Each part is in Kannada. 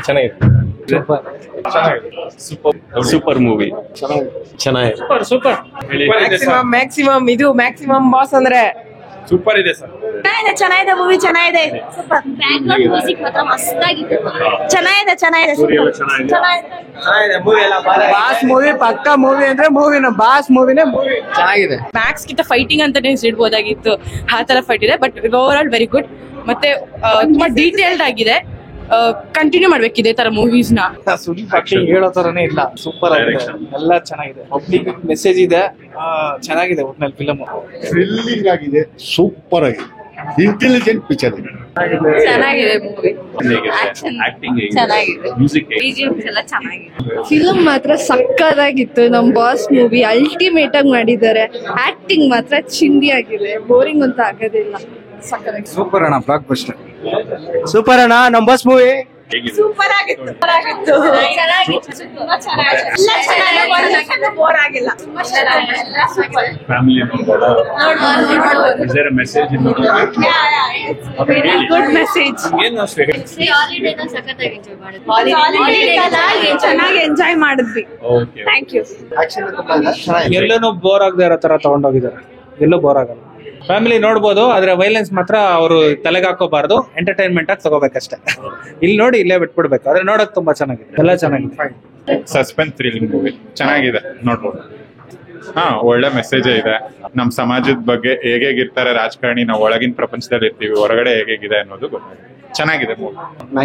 ಚೆನ್ನಾಗಿದೆ ಸೂಪರ್ ಮೂವಿ ಚೆನ್ನಾಗಿದೆ. ಸೂಪರ್ ಮ್ಯಾಕ್ಸಿಮಮ್ ಇದು ಮ್ಯಾಕ್ಸಿಮಮ್ ಬಾಸ್ ಅಂದ್ರೆ ಸೂಪರ್ ಇದೆ ಸರ್. ಚೆನ್ನಾಗಿದೆ ಮೂವಿ ಚೆನ್ನಾಗಿದೆ. ಬ್ಯಾಕ್ಗ್ರೌಂಡ್ ಮ್ಯೂಸಿಕ್ ಮಾತ್ರ ಮಸ್ತಾಗಿದೆ. ಚೆನ್ನಾಗಿದೆ ಬಾಸ್ ಮೂವಿ ಪಕ್ಕ ಮೂವಿ ಅಂದ್ರೆ ಮೂವಿನ ಬಾಸ್ ಮೂವಿನೇ ಮೂವಿ ಚೆನ್ನಾಗಿದೆ. ಮ್ಯಾಕ್ಸ್ ಗಿಂತ ಫೈಟಿಂಗ್ ಅಂತಾನೆ ಇಡ್ಬೋದಾಗಿತ್ತು, ಆ ತರ ಫೈಟ್ ಇದೆ. But over all very good. ಮತ್ತೆ ತುಂಬಾ ಡೀಟೇಲ್ಡ್ ಆಗಿದೆ. ಕಂಟಿನ್ಯೂ ಮಾಡ್ಬೇಕು ಇದೇ ತರ ಮೂವೀಸ್ ನ. ಹೇಳೋ ತರನೇ ಇಲ್ಲ, ಸೂಪರ್ ಆಗಿದೆ, ಎಲ್ಲ ಚೆನ್ನಾಗಿದೆ. ಪಬ್ಲಿಕ್ ಮೆಸೇಜ್ ಇದೆ, ಚೆನ್ನಾಗಿದೆ. ಒಟ್ನಲ್ಲಿ ಫಿಲಮ್ ಥ್ರಿಲ್ಲಿಂಗ್ ಆಗಿದೆ, ಸೂಪರ್ ಆಗಿದೆ, ಇಂಟೆಲಿಜೆಂಟ್ ಪಿಕ್ಚರ್ ಇದೆ. ಚೆನ್ನಾಗಿದೆ ಮೂವಿ. ಆಕ್ಟಿಂಗ್ ಚೆನ್ನಾಗಿದೆ. ಮ್ಯೂಸಿಕ್ BGMs ಎಲ್ಲ ಚೆನ್ನಾಗಿದೆ. ಫಿಲಮ್ ಮಾತ್ರ ಸಕ್ಕದಾಗಿತ್ತು. ನಮ್ ಬಾಸ್ ಮೂವಿ ಅಲ್ಟಿಮೇಟ್ ಆಗಿ ಮಾಡಿದ್ದಾರೆ. ಆಕ್ಟಿಂಗ್ ಮಾತ್ರ ಚಿಂದಿ ಆಗಿದೆ, ಬೋರಿಂಗ್ ಅಂತ ಆಗೋದಿಲ್ಲ. ಸಕ್ಕದಾಗಿ ಸೂಪರ್ ಅಣ್ಣ, ಬ್ಲಾಕ್ ಬಸ್ಟರ್ ಸೂಪರ್ ಅಣ್ಣ. ನಮ್ ಬಾಸ್ ಮೂವಿ ಸೂಪರ್ ಆಗಿತ್ತು. ಬೋರ್ ಆಗಿಲ್ಲ. Family message good message. ಚೆನ್ನಾಗಿ ಎಂಜಾಯ್ ಮಾಡಿದ್ವಿ. Thank you. ಎಲ್ಲನೂ ಬೋರ್ ಆಗದೆ ಇರೋ ತರ ತಗೊಂಡೋಗಿದ್ದಾರೆ, ಎಲ್ಲೂ ಬೋರ್ ಆಗಲ್ಲ. ಫ್ಯಾಮಿಲಿ ನೋಡ್ಬೋದು, ಆದ್ರೆ ವೈಲೆನ್ಸ್ ಮಾತ್ರ ಅವರು ತಲೆಗೆ ಹಾಕೋಬಾರ್ದು, ಎಂಟರ್ಟೈನ್ಮೆಂಟ್ ಆಗಿ ತಗೋಬೇಕಷ್ಟೇ. ಇಲ್ಲಿ ನೋಡಿ ಇಲ್ಲೇ ಬಿಟ್ಬಿಡ್ಬೇಕು, ಆದ್ರೆ ನೋಡಕ್ ತುಂಬಾ ಚೆನ್ನಾಗಿದೆ, ಎಲ್ಲ ಚೆನ್ನಾಗಿದೆ. ಸಸ್ಪೆನ್ಸ್ ಥ್ರಿಲ್ಲಿಂಗ್ ಮೂವಿ ಚೆನ್ನಾಗಿದೆ, ನೋಡ್ಬೋದು. ಒಳ್ಳೆ ಮೆಸೇಜ್ ಇದೆ. ನಮ್ ಸಮಾಜದ ಬಗ್ಗೆ ಹೇಗಿರ್ತಾರೆ ರಾಜಕಾರಣಿ, ನಾವು ಒಳಗಿನ ಪ್ರಪಂಚದಲ್ಲಿ ಇರ್ತೀವಿ, ಹೊರಗಡೆ ಹೇಗಿದೆ ಅನ್ನೋದು ಗೊತ್ತಾಗಿದೆ. ಚೆನ್ನಾಗಿದೆ ಮೂವಿ,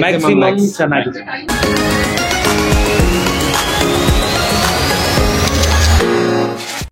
ಮ್ಯಾಕ್ಸಿಮಮ್ ಚೆನ್ನಾಗಿದೆ.